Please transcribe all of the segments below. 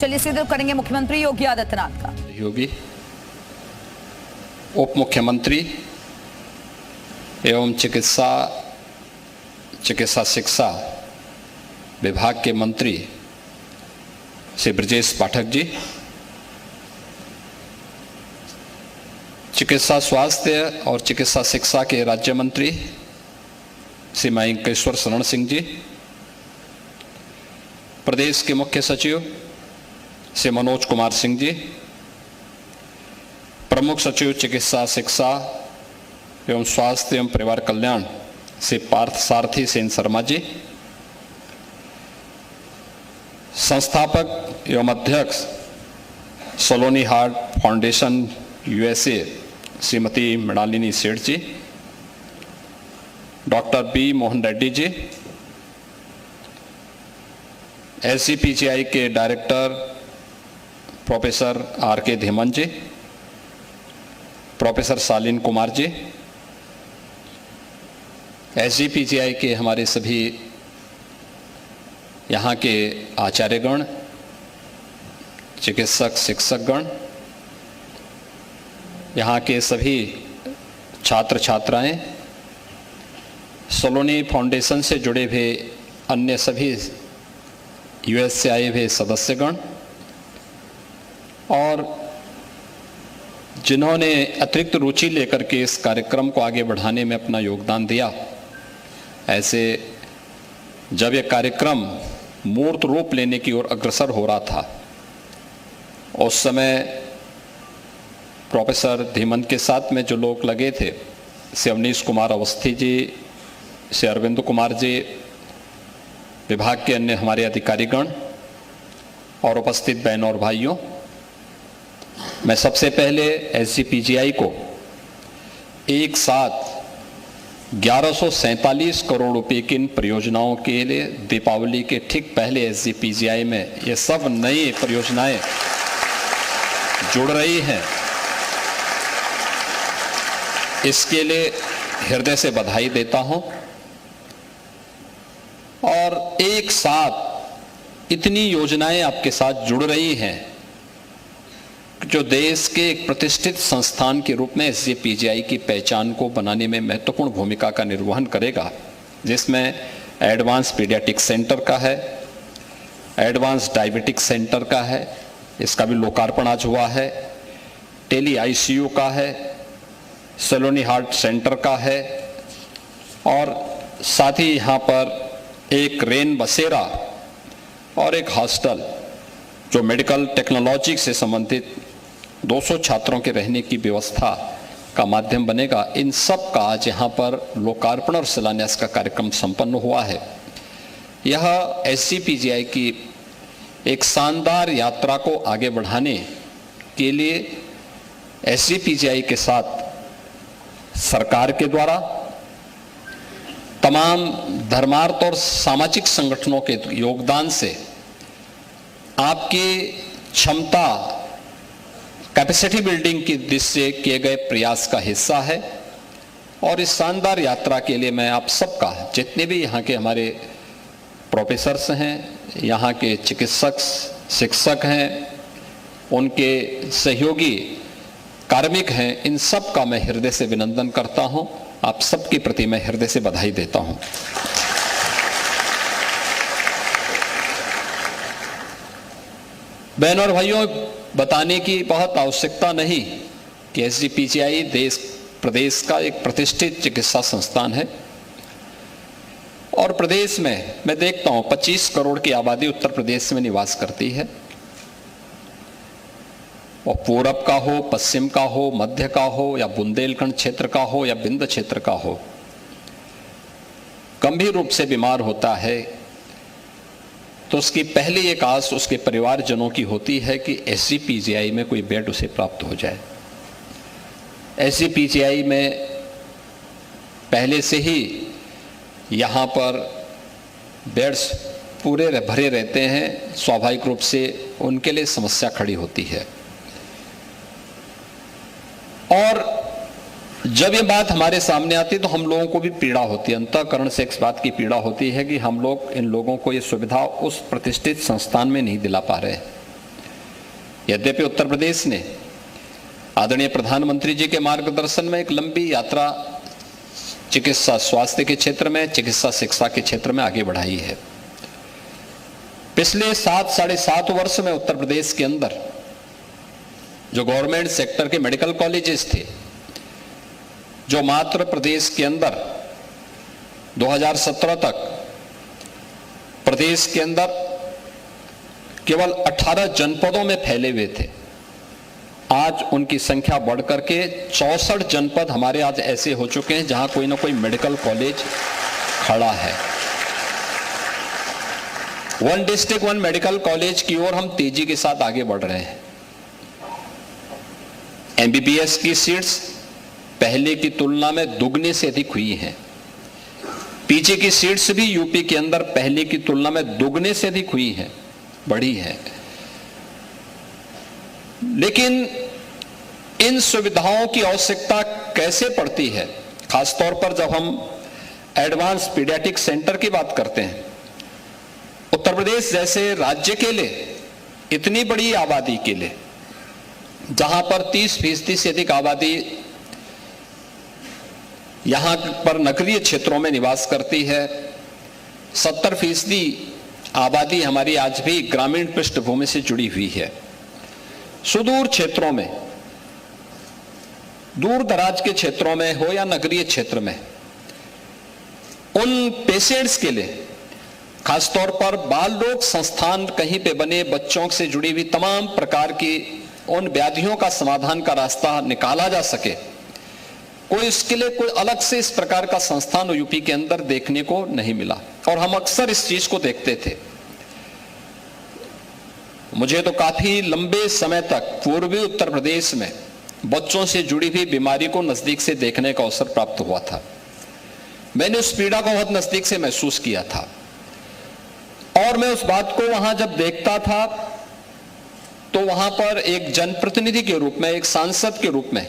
चलिए सीधे करेंगे मुख्यमंत्री योगी आदित्यनाथ का। योगी उप मुख्यमंत्री एवं चिकित्सा शिक्षा विभाग के मंत्री श्री ब्रजेश पाठक जी, चिकित्सा स्वास्थ्य और चिकित्सा शिक्षा के राज्य मंत्री श्री मयंकेश्वर शरण सिंह जी, प्रदेश के मुख्य सचिव श्री मनोज कुमार सिंह जी, प्रमुख सचिव चिकित्सा शिक्षा एवं स्वास्थ्य एवं परिवार कल्याण श्री पार्थ सारथी सेन शर्मा जी, संस्थापक एवं अध्यक्ष Saloni heart foundation USA Shrimati Mrinalini Seth ji, doctor B Mohan Reddy ji, SGPGI के director professor R K Dhiman ji, professor Shaleen Kumar ji, SGPGI के हमारे सभी यहाँ के आचार्यगण, चिकित्सक शिक्षकगण, यहाँ के सभी छात्र छात्राएं, सलोनी फाउंडेशन से जुड़े हुए अन्य सभी यूएस से आए हुए सदस्यगण और जिन्होंने अतिरिक्त रुचि लेकर के इस कार्यक्रम को आगे बढ़ाने में अपना योगदान दिया। ऐसे जब यह कार्यक्रम मूर्त रूप लेने की ओर अग्रसर हो रहा था, उस समय प्रोफेसर धीमन के साथ में जो लोग लगे थे, श्री अवनीश कुमार अवस्थी जी, श्री अरविंद कुमार जी, विभाग के अन्य हमारे अधिकारीगण और उपस्थित बहनों और भाइयों, मैं सबसे पहले एसजीपीजीआई को एक साथ 1147 करोड़ रुपए की इन परियोजनाओं के लिए दीपावली के ठीक पहले एसजीपीजीआई में ये सब नई परियोजनाएं जुड़ रही हैं, इसके लिए हृदय से बधाई देता हूं। और एक साथ इतनी योजनाएं आपके साथ जुड़ रही हैं जो देश के एक प्रतिष्ठित संस्थान के रूप में एसजीपीजीआई की पहचान को बनाने में महत्वपूर्ण भूमिका का निर्वहन करेगा, जिसमें एडवांस पीडियाट्रिक सेंटर का है, एडवांस डायबिटिक सेंटर का है, इसका भी लोकार्पण आज हुआ है, टेली आईसीयू का है, सलोनी हार्ट सेंटर का है और साथ ही यहाँ पर एक रेन बसेरा और एक हॉस्टल जो मेडिकल टेक्नोलॉजी से संबंधित 200 छात्रों के रहने की व्यवस्था का माध्यम बनेगा। इन सब का आज यहाँ पर लोकार्पण और शिलान्यास का कार्यक्रम संपन्न हुआ है। यह एसजीपीजीआई की एक शानदार यात्रा को आगे बढ़ाने के लिए एसजीपीजीआई के साथ सरकार के द्वारा तमाम धर्मार्थ और सामाजिक संगठनों के योगदान से आपकी क्षमता कैपेसिटी बिल्डिंग की दिशा से किए गए प्रयास का हिस्सा है। और इस शानदार यात्रा के लिए मैं आप सबका, जितने भी यहाँ के हमारे प्रोफेसर्स हैं, यहाँ के चिकित्सक शिक्षक हैं, उनके सहयोगी कार्मिक हैं, इन सब का मैं हृदय से अभिनंदन करता हूँ। आप सबके प्रति मैं हृदय से बधाई देता हूँ। बहनों और भाइयों, बताने की बहुत आवश्यकता नहीं कि एसजीपीजीआई प्रदेश का एक प्रतिष्ठित चिकित्सा संस्थान है और प्रदेश में मैं देखता हूं 25 करोड़ की आबादी उत्तर प्रदेश में निवास करती है और पूरब का हो, पश्चिम का हो, मध्य का हो या बुंदेलखंड क्षेत्र का हो या विंध्य क्षेत्र का हो, गंभीर रूप से बीमार होता है तो उसकी पहली एक आस उसके परिवारजनों की होती है कि एसजीपीजीआई में कोई बेड उसे प्राप्त हो जाए। एसजीपीजीआई में पहले से ही यहाँ पर बेड्स पूरे भरे रहते हैं, स्वाभाविक रूप से उनके लिए समस्या खड़ी होती है। और जब ये बात हमारे सामने आती है तो हम लोगों को भी पीड़ा होती है, अंतःकरण से इस बात की पीड़ा होती है कि हम लोग इन लोगों को ये सुविधा उस प्रतिष्ठित संस्थान में नहीं दिला पा रहे। यद्यपि उत्तर प्रदेश ने आदरणीय प्रधानमंत्री जी के मार्गदर्शन में एक लंबी यात्रा चिकित्सा स्वास्थ्य के क्षेत्र में, चिकित्सा शिक्षा के क्षेत्र में आगे बढ़ाई है। पिछले 7-7.5 वर्ष में उत्तर प्रदेश के अंदर जो गवर्नमेंट सेक्टर के मेडिकल कॉलेजेस थे, जो मात्र प्रदेश के अंदर 2017 तक प्रदेश के अंदर केवल 18 जनपदों में फैले हुए थे, आज उनकी संख्या बढ़कर के 64 जनपद हमारे आज ऐसे हो चुके हैं जहां कोई ना कोई मेडिकल कॉलेज खड़ा है। One district one medical college की ओर हम तेजी के साथ आगे बढ़ रहे हैं। एमबीबीएस की सीट्स पहले की तुलना में दुगने से अधिक हुई हैं। पीजी की सीट्स भी यूपी के अंदर पहले की तुलना में दुगने से अधिक हुई हैं, बढ़ी है। लेकिन इन सुविधाओं की आवश्यकता कैसे पड़ती है, खासतौर पर जब हम एडवांस पीडियाट्रिक सेंटर की बात करते हैं। उत्तर प्रदेश जैसे राज्य के लिए, इतनी बड़ी आबादी के लिए, जहां पर 30% से अधिक आबादी यहां पर नगरीय क्षेत्रों में निवास करती है, 70% आबादी हमारी आज भी ग्रामीण पृष्ठभूमि से जुड़ी हुई है। सुदूर क्षेत्रों में, दूर दराज के क्षेत्रों में हो या नगरीय क्षेत्र में, उन पेशेंट्स के लिए खासतौर पर बाल रोग संस्थान कहीं पे बने, बच्चों से जुड़ी हुई तमाम प्रकार की उन व्याधियों का समाधान का रास्ता निकाला जा सके, कोई इसके लिए कोई अलग से इस प्रकार का संस्थान यूपी के अंदर देखने को नहीं मिला। और हम अक्सर इस चीज को देखते थे। मुझे तो काफी लंबे समय तक पूर्वी उत्तर प्रदेश में बच्चों से जुड़ी हुई बीमारी को नजदीक से देखने का अवसर प्राप्त हुआ था। मैंने उस पीड़ा को बहुत नजदीक से महसूस किया था और मैं उस बात को वहां जब देखता था तो वहां पर एक जनप्रतिनिधि के रूप में, एक सांसद के रूप में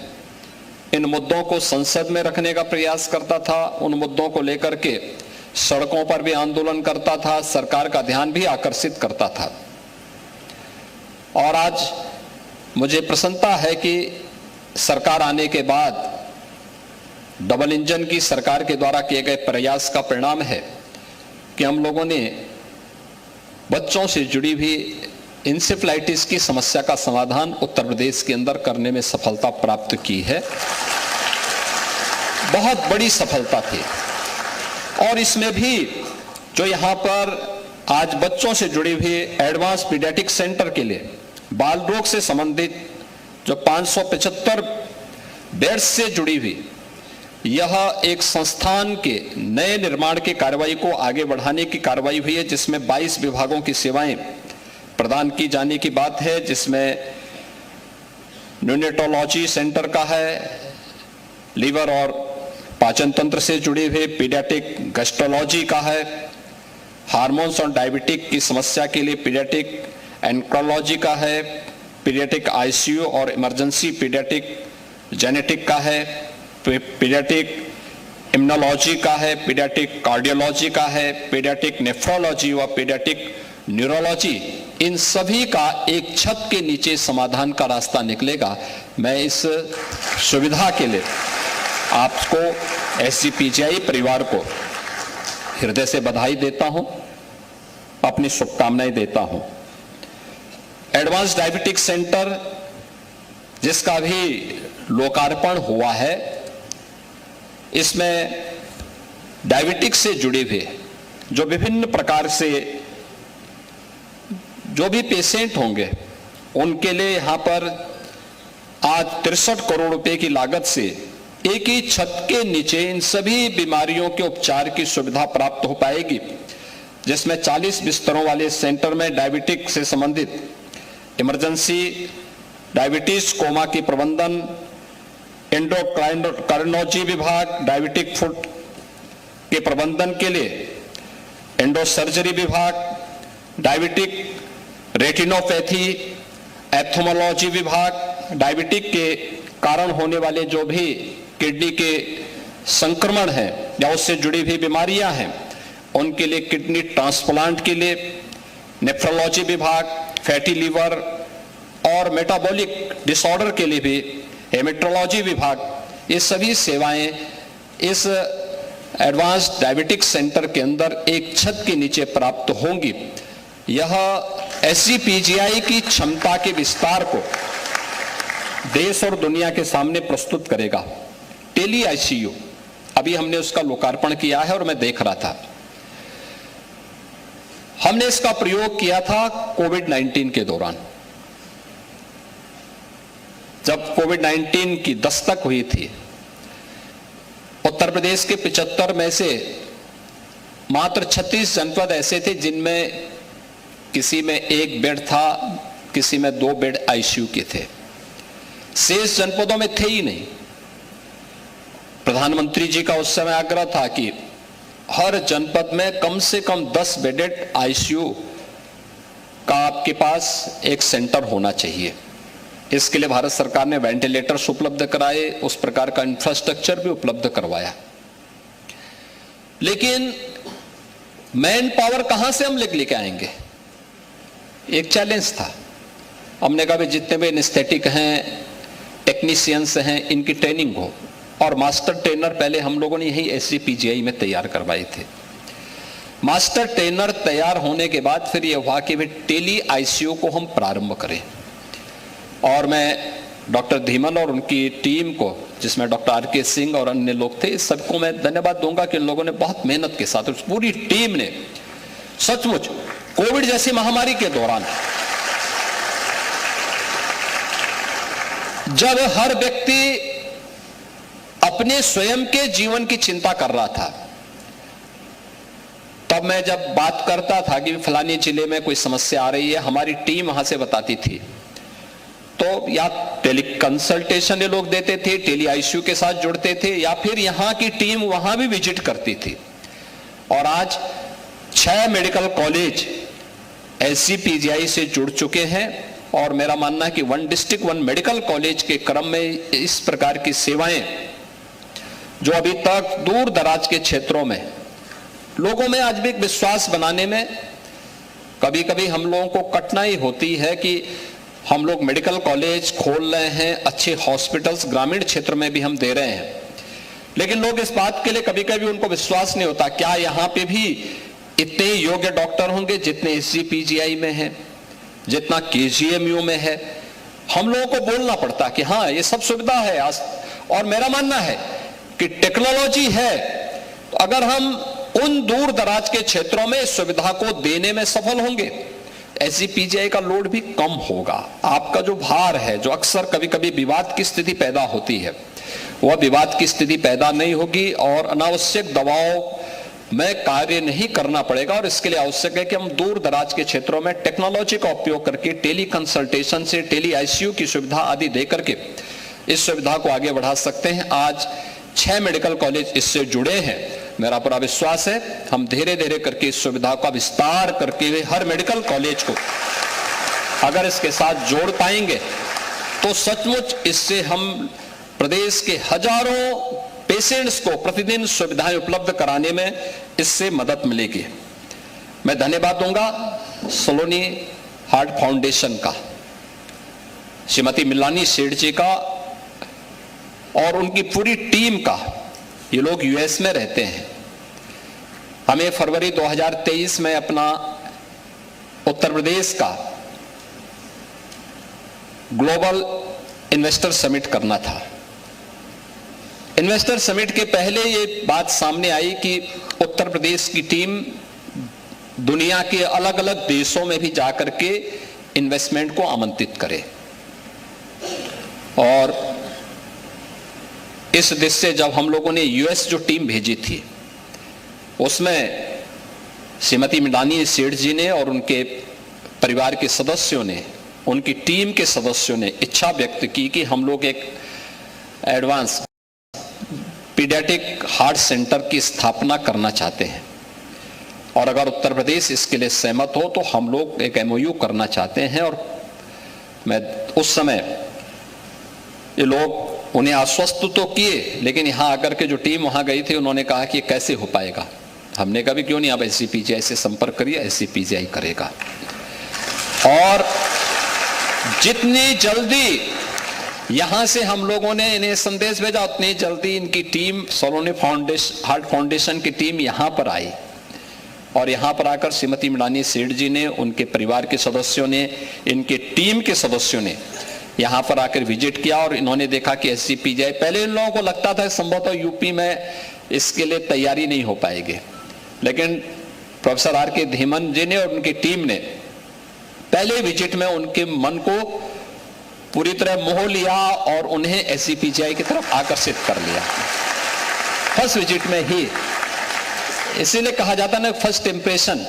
इन मुद्दों को संसद में रखने का प्रयास करता था। उन मुद्दों को लेकर के सड़कों पर भी आंदोलन करता था, सरकार का ध्यान भी आकर्षित करता था। और आज मुझे प्रसन्नता है कि सरकार आने के बाद डबल इंजन की सरकार के द्वारा किए गए प्रयास का परिणाम है कि हम लोगों ने बच्चों से जुड़ी हुई इंसेफ्लाइटिस की समस्या का समाधान उत्तर प्रदेश के अंदर करने में सफलता प्राप्त की है। बहुत बड़ी सफलता थी। और इसमें भी जो यहाँ पर आज बच्चों से जुड़ी हुई एडवांस पीडियाट्रिक सेंटर के लिए बाल रोग से संबंधित जो 575 बेड्स से जुड़ी हुई यह एक संस्थान के नए निर्माण की कार्रवाई को आगे बढ़ाने की कार्रवाई हुई है, जिसमें 22 विभागों की सेवाएं प्रदान की जाने की बात है, जिसमें न्यूनेटोलॉजी सेंटर का है, लीवर और पाचन तंत्र से जुड़े हुए पीडियाट्रिक गैस्ट्रोलॉजी का है, हार्मोन्स और डायबिटिक की समस्या के लिए पीडियाट्रिक एंक्रोलॉजी का है, पीडियाट्रिक आईसीयू और इमरजेंसी पीडियाट्रिक जेनेटिक का है, पीडियाट्रिक इम्यूनोलॉजी का है, पीडियाट्रिक कार्डियोलॉजी का है, पीडियाट्रिक नेफ्रोलॉजी व पीडियाट्रिक न्यूरोलॉजी। इन सभी का एक छत के नीचे समाधान का रास्ता निकलेगा। मैं इस सुविधा के लिए आपको एसजीपीजीआई परिवार को हृदय से बधाई देता हूं, अपनी शुभकामनाएं देता हूं। एडवांस डायबिटिक सेंटर जिसका भी लोकार्पण हुआ है, इसमें डायबिटिक्स से जुड़े हुए जो विभिन्न प्रकार से जो भी पेशेंट होंगे उनके लिए यहां पर आज 63 करोड़ रुपए की लागत से एक ही छत के नीचे इन सभी बीमारियों के उपचार की सुविधा प्राप्त हो पाएगी, जिसमें 40 बिस्तरों वाले सेंटर में डायबिटिक से संबंधित इमरजेंसी डायबिटीज कोमा की प्रबंधन, एंडोक्राइनोलॉजी विभाग, डायबिटिक फुट के प्रबंधन के लिए एंडोसर्जरी विभाग, डायबिटिक रेटिनोपैथी, एप्थोमोलॉजी विभाग, डायबिटिक के कारण होने वाले जो भी किडनी के संक्रमण हैं या उससे जुड़ी हुई बीमारियां हैं उनके लिए किडनी ट्रांसप्लांट के लिए नेफ्रोलॉजी विभाग, फैटी लीवर और मेटाबॉलिक डिसऑर्डर के लिए भी हेमेटोलॉजी विभाग, ये सभी सेवाएं इस एडवांस्ड डायबिटिक सेंटर के अंदर एक छत के नीचे प्राप्त होंगी। यह SGPGI की क्षमता के विस्तार को देश और दुनिया के सामने प्रस्तुत करेगा। टेली ICU, अभी हमने उसका लोकार्पण किया है और मैं देख रहा था। हमने इसका प्रयोग किया था कोविड-19 के दौरान, जब कोविड-19 की दस्तक हुई थी। उत्तर प्रदेश के 75 में से मात्र 36 जनपद ऐसे थे जिनमें किसी में 1 बेड था, किसी में 2 बेड ICU के थे। शेष जनपदों में थे ही नहीं। प्रधानमंत्री जी का उस समय आग्रह था कि हर जनपद में कम से कम 10 बेडेड ICU का आपके पास एक सेंटर होना चाहिए। इसके लिए भारत सरकार ने वेंटिलेटर्स उपलब्ध कराए, उस प्रकार का इंफ्रास्ट्रक्चर भी उपलब्ध करवाया। लेकिन मैन पावर कहां से हम लेके आएंगे? एक चैलेंज था। हमने कहा जितने भी एनेस्थेटिक हैं, टेक्नीशियंस हैं, इनकी ट्रेनिंग हो, और मास्टर ट्रेनर पहले हम लोगों ने यही SGPGI में तैयार करवाए थे। मास्टर ट्रेनर तैयार होने के बाद फिर यह हुआ कि टेली ICU को हम प्रारंभ करें। और मैं डॉक्टर धीमन और उनकी टीम को, जिसमें डॉक्टर RK सिंह और अन्य लोग थे, सबको मैं धन्यवाद दूंगा कि उन लोगों ने बहुत मेहनत के साथ, उस पूरी टीम ने सचमुच कोविड जैसी महामारी के दौरान, जब हर व्यक्ति अपने स्वयं के जीवन की चिंता कर रहा था, तब मैं जब बात करता था कि फलानी जिले में कोई समस्या आ रही है, हमारी टीम वहां से बताती थी, तो या टेली कंसल्टेशन ये लोग देते थे, टेली ICU के साथ जुड़ते थे, या फिर यहां की टीम वहां भी विजिट करती थी। और आज 6 मेडिकल कॉलेज SGPGI से जुड़ चुके हैं, और मेरा मानना है कि 1 डिस्ट्रिक्ट 1 मेडिकल कॉलेज के क्रम में इस प्रकार की सेवाएं, जो अभी तक दूर दराज के क्षेत्रों में लोगों में आज भी एक विश्वास बनाने में कभी कभी हम लोगों को कठिनाई होती है कि हम लोग मेडिकल कॉलेज खोल रहे हैं, अच्छे हॉस्पिटल्स ग्रामीण क्षेत्र में भी हम दे रहे हैं, लेकिन लोग इस बात के लिए कभी कभी उनको विश्वास नहीं होता, क्या यहां पे भी इतने योग्य डॉक्टर होंगे जितने SGPGI में हैं, जितना KGMU में है। हम लोगों को बोलना पड़ता कि हाँ ये सब सुविधा है आज। और मेरा मानना है कि टेक्नोलॉजी है, तो अगर हम उन दूर दराज के क्षेत्रों में इस सुविधा को देने में सफल होंगे, SGPGI का लोड भी कम होगा। आपका जो भार है, जो अक्सर कभी कभी विवाद की स्थिति पैदा होती है, वह विवाद की स्थिति पैदा नहीं होगी और अनावश्यक दबाव में कार्य नहीं करना पड़ेगा। और इसके लिए आवश्यक है कि हम दूर दराज के क्षेत्रों में टेक्नोलॉजी का उपयोग करके टेली कंसल्टेशन से टेली ICU की सुविधा आदि दे करके इस सुविधा को आगे बढ़ा सकते हैं। आज 6 मेडिकल कॉलेज इससे जुड़े हैं। मेरा पूरा विश्वास है हम धीरे धीरे करके इस सुविधा का विस्तार करके हर मेडिकल कॉलेज को अगर इसके साथ जोड़ पाएंगे तो सचमुच इससे हम प्रदेश के हजारों पेशेंट्स को प्रतिदिन सुविधाएं उपलब्ध कराने में इससे मदद मिलेगी। मैं धन्यवाद दूंगा सलोनी हार्ट फाउंडेशन का, श्रीमती मिलानी सेठ जी का और उनकी पूरी टीम का। ये लोग US में रहते हैं। हमें फरवरी 2023 में अपना उत्तर प्रदेश का ग्लोबल इन्वेस्टर समिट करना था। इन्वेस्टर समिट के पहले ये बात सामने आई कि उत्तर प्रदेश की टीम दुनिया के अलग अलग देशों में भी जाकर के इन्वेस्टमेंट को आमंत्रित करे। और इस देश से जब हम लोगों ने US जो टीम भेजी थी उसमें श्रीमती मिलानी सेठ जी ने और उनके परिवार के सदस्यों ने, उनकी टीम के सदस्यों ने इच्छा व्यक्त की कि हम लोग एक एडवांस पीडियाट्रिक हार्ट सेंटर की स्थापना करना चाहते हैं और अगर उत्तर प्रदेश इसके लिए सहमत हो तो हम लोग एक MOU करना चाहते हैं। और मैं उस समय ये लोग उन्हें आश्वस्त तो किए, लेकिन यहाँ आकर के जो टीम वहाँ गई थी उन्होंने कहा कि ये कैसे हो पाएगा। हमने कहा भी क्यों नहीं, आप SGPGI से संपर्क करिए, SGPGI करेगा। और जितनी जल्दी यहां से हम लोगों ने इन्हें संदेश भेजा, उतनी जल्दी इनकी टीम सलोनी हार्ट फाउंडेशन की टीम यहां पर आई और यहां पर आकर श्रीमती मृणालिनी सेठ जी ने, उनके परिवार के सदस्यों ने, इनके टीम के सदस्यों ने यहां पर आकर विजिट किया और इन्होंने देखा कि SGPGI, पहले इन लोगों को लगता था संभवतः यूपी में इसके लिए तैयारी नहीं हो पाएगी, लेकिन प्रोफेसर R.K. धीमन जी ने और उनकी टीम ने पहले विजिट में उनके मन को पूरी तरह मोह लिया और उन्हें SGPGI की तरफ आकर्षित कर लिया फर्स्ट विजिट में ही। इसीलिए कहा जाता है ना, फर्स्ट इंप्रेशन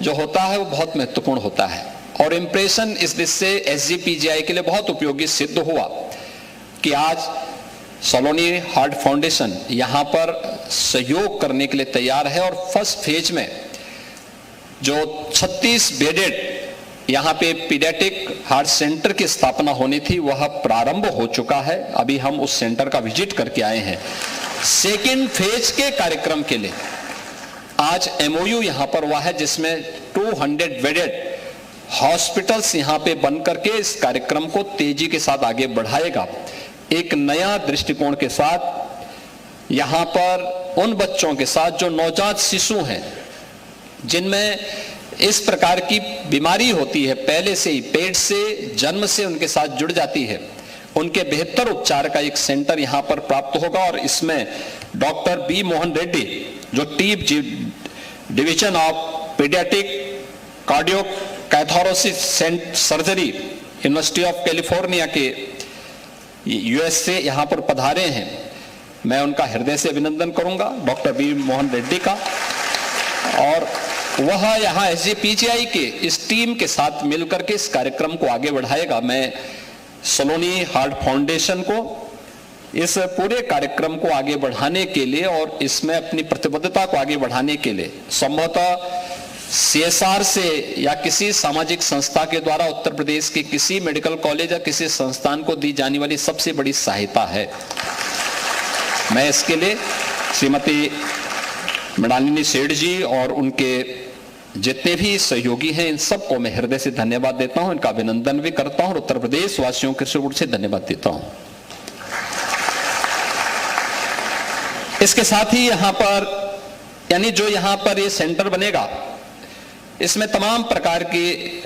जो होता है वो बहुत महत्वपूर्ण होता है और इंप्रेशन इस दिश से SGPGI के लिए बहुत उपयोगी सिद्ध हुआ कि आज सलोनी हार्ट फाउंडेशन यहां पर सहयोग करने के लिए तैयार है और फर्स्ट फेज में जो 36 बेडेड यहां पे पीडियाट्रिक हार्ट सेंटर की स्थापना होनी थी वह प्रारंभ हो चुका है। अभी हम उस सेंटर का विजिट करके आए हैं। सेकेंड फेज के कार्यक्रम के लिए आज MOU यहां पर हुआ है जिसमें 200 बेडेड हॉस्पिटल्स यहां पे बन करके इस कार्यक्रम को तेजी के साथ आगे बढ़ाएगा। एक नया दृष्टिकोण के साथ यहां पर उन बच्चों के साथ जो नवजात शिशु हैं जिनमें इस प्रकार की बीमारी होती है, पहले से ही पेट से जन्म से उनके साथ जुड़ जाती है, उनके बेहतर उपचार का एक सेंटर यहां पर प्राप्त होगा और इसमें डॉक्टर B. मोहन रेड्डी जो टीप division of paediatric cardiothoracic surgery university of California के US से यहां पर पधारे हैं, मैं उनका हृदय से अभिनंदन करूंगा डॉक्टर B. मोहन रेड्डी का। और वह यहां SGPGI के इस टीम के साथ मिलकर के इस कार्यक्रम को आगे बढ़ाएगा। मैं सलोनी हार्ट फाउंडेशन को इस पूरे कार्यक्रम को आगे बढ़ाने के लिए और इसमें अपनी प्रतिबद्धता को आगे बढ़ाने के लिए संभवतः CSR से या किसी सामाजिक संस्था के द्वारा उत्तर प्रदेश के किसी मेडिकल कॉलेज या किसी संस्थान को दी जाने वाली सबसे बड़ी सहायता है। मैं इसके लिए श्रीमती मृणालिनी सेठ जी और उनके जितने भी सहयोगी हैं इन सबको मैं हृदय से धन्यवाद देता हूं, इनका अभिनंदन भी करता हूं और उत्तर प्रदेश वासियों के ओर से धन्यवाद देता हूं। इसके साथ ही यहां पर यानी जो यहां पर ये सेंटर बनेगा इसमें तमाम प्रकार की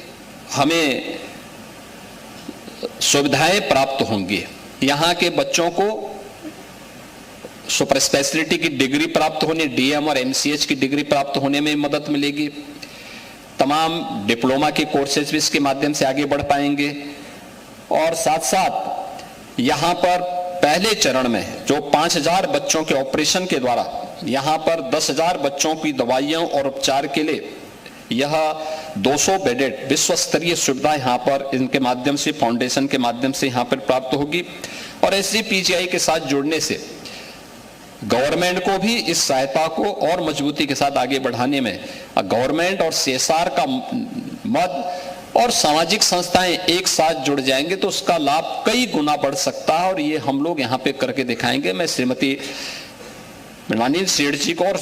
हमें सुविधाएं प्राप्त होंगी। यहां के बच्चों को सुपर स्पेशलिटी की डिग्री प्राप्त होने, DM और MCH की डिग्री प्राप्त होने में मदद मिलेगी। तमाम डिप्लोमा के कोर्सेज भी इसके माध्यम से आगे बढ़ पाएंगे और साथ साथ यहां पर पहले चरण में जो 5000 बच्चों के ऑपरेशन के द्वारा यहां पर 10,000 बच्चों की दवाइयों और उपचार के लिए यह 200 बेडेड विश्व स्तरीय सुविधा यहां पर इनके माध्यम से, फाउंडेशन के माध्यम से यहां पर प्राप्त होगी। और SGPGI के साथ जुड़ने से गवर्नमेंट को भी इस सहायता को और मजबूती के साथ आगे बढ़ाने में गवर्नमेंट और CSR का मद और सामाजिक संस्थाएं एक साथ जुड़ जाएंगे तो उसका लाभ कई गुना बढ़ सकता है और ये हम लोग यहाँ पे करके दिखाएंगे। मैं श्रीमती मृणालिनी सेठ जी को और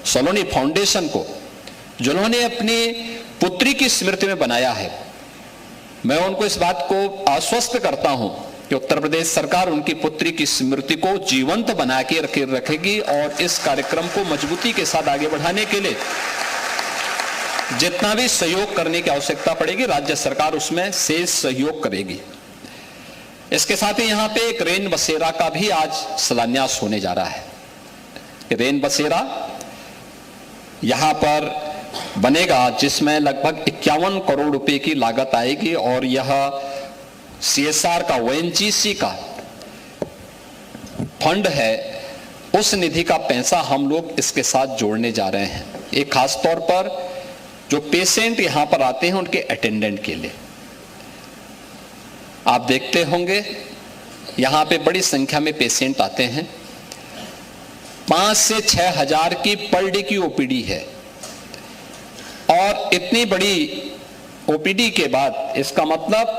सलोनी फाउंडेशन को जिन्होंने अपनी पुत्री की स्मृति में बनाया है, मैं उनको इस बात को आश्वस्त करता हूं कि उत्तर प्रदेश सरकार उनकी पुत्री की स्मृति को जीवंत बना के रखेगी और इस कार्यक्रम को मजबूती के साथ आगे बढ़ाने के लिए जितना भी सहयोग करने की आवश्यकता पड़ेगी राज्य सरकार उसमें शेष सहयोग करेगी। इसके साथ ही यहां पे एक रेन बसेरा का भी आज शिलान्यास होने जा रहा है। रेन बसेरा यहां पर बनेगा जिसमें लगभग 51 करोड़ रुपए की लागत आएगी और यह CSR का ONGC का फंड है, उस निधि का पैसा हम लोग इसके साथ जोड़ने जा रहे हैं। एक खास तौर पर जो पेशेंट यहां पर आते हैं उनके अटेंडेंट के लिए आप देखते होंगे यहां पे बड़ी संख्या में पेशेंट आते हैं। 5 से 6 हजार की पर डे की OPD है और इतनी बड़ी OPD के बाद इसका मतलब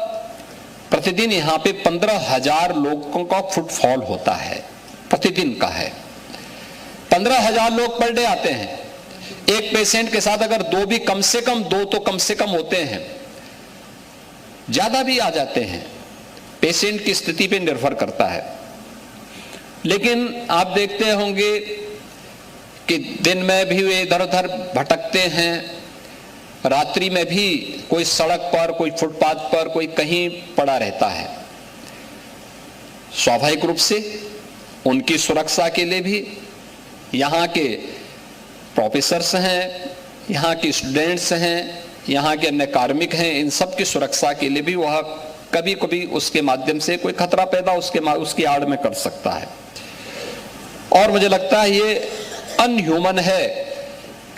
प्रतिदिन यहां पे 15,000 लोगों का फुटफॉल होता है, प्रतिदिन का है। 15,000 लोग पर डे आते हैं। एक पेशेंट के साथ अगर दो भी कम से कम, 2 तो कम से कम होते हैं ज्यादा भी आ जाते हैं, पेशेंट की स्थिति पे निर्भर करता है। लेकिन आप देखते होंगे कि दिन में भी वे इधर उधर भटकते हैं, रात्रि में भी कोई सड़क पर, कोई फुटपाथ पर, कोई कहीं पड़ा रहता है। स्वाभाविक रूप से उनकी सुरक्षा के लिए भी यहाँ के प्रोफेसर्स हैं, यहाँ के स्टूडेंट्स हैं, यहाँ के अन्य कार्मिक हैं, इन सब की सुरक्षा के लिए भी वह कभी कभी उसके माध्यम से कोई खतरा पैदा उसकी आड़ में कर सकता है। और मुझे लगता है ये अनह्यूमन है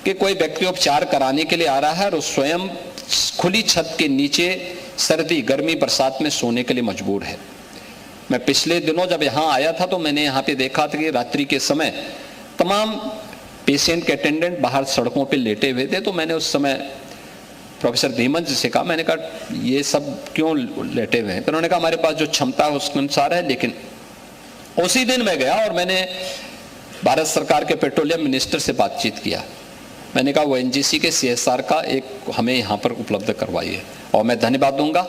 कि कोई व्यक्ति उपचार कराने के लिए आ रहा है और स्वयं खुली छत के नीचे सर्दी, गर्मी, बरसात में सोने के लिए मजबूर है। मैं पिछले दिनों जब यहाँ आया था तो मैंने यहाँ पे देखा था कि रात्रि के समय तमाम पेशेंट के अटेंडेंट बाहर सड़कों पे लेटे हुए थे। तो मैंने उस समय प्रोफेसर धीमन जी से कहा, मैंने कहा ये सब क्यों लेटे हुए हैं? तो उन्होंने कहा हमारे पास जो क्षमता है उसके अनुसार है। लेकिन उसी दिन मैं गया और मैंने भारत सरकार के पेट्रोलियम मिनिस्टर से बातचीत किया। मैंने कहा वो एनजीसी के CSR का एक हमें यहाँ पर उपलब्ध करवाइए। और मैं धन्यवाद दूंगा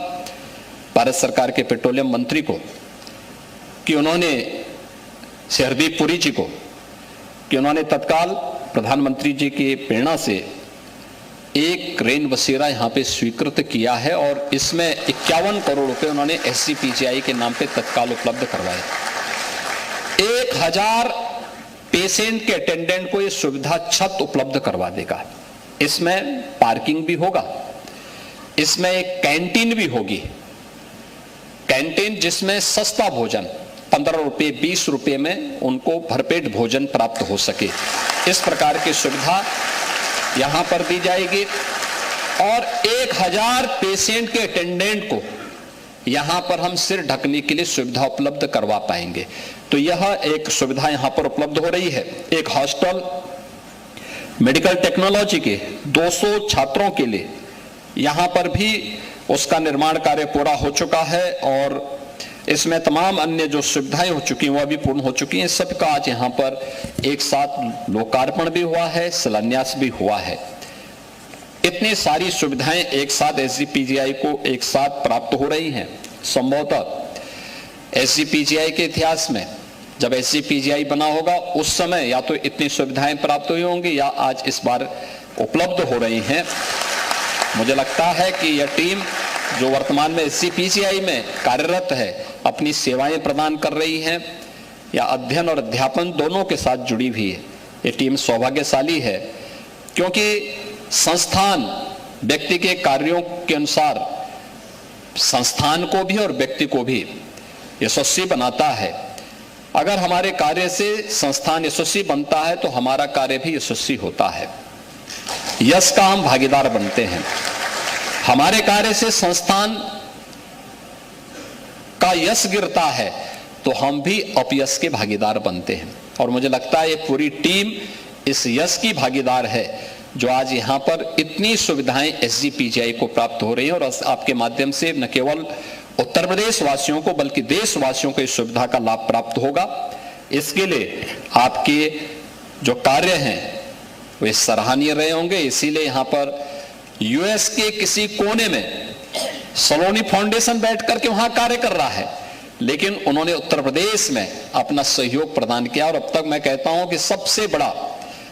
भारत सरकार के पेट्रोलियम मंत्री को कि उन्होंने, श्री हरदीप पुरी जी को, कि उन्होंने तत्काल प्रधानमंत्री जी की प्रेरणा से एक रेन बसेरा यहाँ पे स्वीकृत किया है और इसमें 51 करोड़ रुपए उन्होंने SCPGI के नाम पे तत्काल उपलब्ध करवाए। 1000 पेशेंट के अटेंडेंट को ये सुविधा छत उपलब्ध करवा देगा। इसमें पार्किंग भी होगा, इसमें एक कैंटीन भी होगी, कैंटीन जिसमें सस्ता भोजन 15 रुपये 20 रुपये में उनको भरपेट भोजन प्राप्त हो सके, इस प्रकार की सुविधा यहां पर दी जाएगी। और 1000 पेशेंट के अटेंडेंट को यहां पर हम सिर ढकने के लिए सुविधा उपलब्ध करवा पाएंगे। तो यह एक सुविधा यहां पर उपलब्ध हो रही है। एक हॉस्टल मेडिकल टेक्नोलॉजी के 200 छात्रों के लिए यहां पर भी उसका निर्माण कार्य पूरा हो चुका है और इसमें तमाम अन्य जो सुविधाएं हो चुकी हैं वह भी पूर्ण हो चुकी हैं। सबका आज यहाँ पर एक साथ लोकार्पण भी हुआ है, शिलान्यास भी हुआ है। इतनी सारी सुविधाएं एक साथ SGPGI को एक साथ प्राप्त हो रही हैं। संभवतः SGPGI के इतिहास में जब SGPGI बना होगा उस समय या तो इतनी सुविधाएं प्राप्त हुई होंगी या आज इस बार उपलब्ध हो रही हैं। मुझे लगता है कि यह टीम जो वर्तमान में SGPGI में कार्यरत है, अपनी सेवाएं प्रदान कर रही है या अध्ययन और अध्यापन दोनों के साथ जुड़ी हुई है, ये टीम सौभाग्यशाली है। क्योंकि संस्थान व्यक्ति के कार्यों के अनुसार संस्थान को भी और व्यक्ति को भी यशस्वी बनाता है। अगर हमारे कार्य से संस्थान यशस्वी बनता है तो हमारा कार्य भी यशस्वी होता है, यश का हम भागीदार बनते हैं। हमारे कार्य से संस्थान का यश गिरता है तो हम भी अपयश के भागीदार बनते हैं। और मुझे लगता है ये पूरी टीम इस यश की भागीदार है जो आज यहाँ पर इतनी सुविधाएं SGPGI को प्राप्त हो रही हैं। और आपके माध्यम से न केवल उत्तर प्रदेश वासियों को बल्कि देशवासियों को इस सुविधा का लाभ प्राप्त होगा। इसके लिए आपके जो कार्य हैं वे सराहनीय रहे होंगे। इसीलिए यहाँ पर US के किसी कोने में सलोनी फाउंडेशन बैठ करके वहां कार्य कर रहा है, लेकिन उन्होंने उत्तर प्रदेश में अपना सहयोग प्रदान किया। और अब तक मैं कहता हूं कि सबसे बड़ा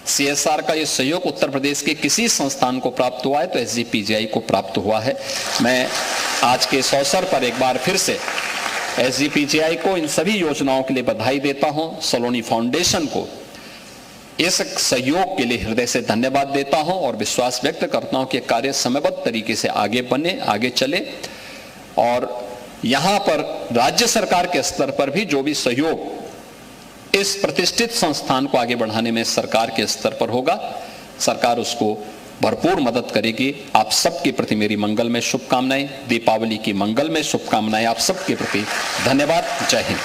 CSR का ये सहयोग उत्तर प्रदेश के किसी संस्थान को प्राप्त हुआ है तो SGPGI को प्राप्त हुआ है। मैं आज के इस अवसर पर एक बार फिर से SGPGI को इन सभी योजनाओं के लिए बधाई देता हूं। सलोनी फाउंडेशन को इस सहयोग के लिए हृदय से धन्यवाद देता हूं और विश्वास व्यक्त करता हूं कि कार्य समयबद्ध तरीके से आगे बने, आगे चले। और यहां पर राज्य सरकार के स्तर पर भी जो भी सहयोग इस प्रतिष्ठित संस्थान को आगे बढ़ाने में सरकार के स्तर पर होगा, सरकार उसको भरपूर मदद करेगी। आप सबके प्रति मेरी मंगल में शुभकामनाएं, दीपावली की मंगल में शुभकामनाएं आप सबके प्रति। धन्यवाद। जय हिंद।